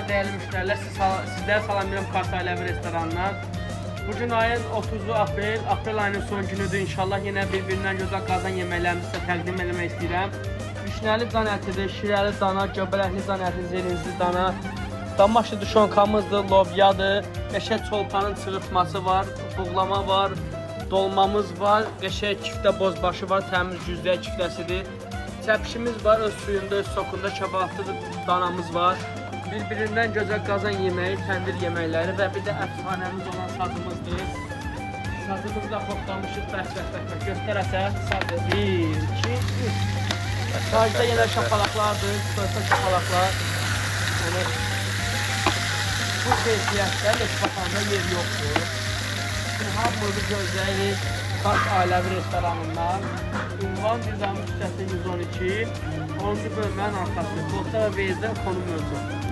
Merhaba değerli müşteriler, sizleri salamlayıram Kars Ailəvi restoranlar. Bugün ayın 30 April ayının son günüdür. İnşallah yine birbirinden güzel qazan yeməklərimizi sizə təqdim etmək istəyirəm. Vişnəli dan ətidir, şirəli dana, göbələkli dan əti, zerinizli dana, damaşlı duşonkamızdır, lobyadır, qəşəng çolpanın çırıtması var, buğlama var, dolmamız var, qəşəng kiftə bozbaşı var, təmiz güzdə kiftəsidir. Çəpişimiz var, öz suyunda, öz sokunda kebablı danamız var. Birbirinden gözəl qazan yeməyi, təndir yeməkləri və bir də əfsanəmiz olan sazımızdır. Sazımızı da xoxlamışıq, bək. Göstərəsə, sazı 1, 2, 3. Sazda yenə şapalaqlardır, sözdə şapalaqlar. Yəni, bu keyfiyyətdə Leşbaxanda yer yoxdur. Şimdi hamımızı gözləyirik Kars Ailəvi restoranından. Ünvan Nizami küçəsi 112, 10-cu bölmənin arxası. Qolta və Vezdən konum mövcud.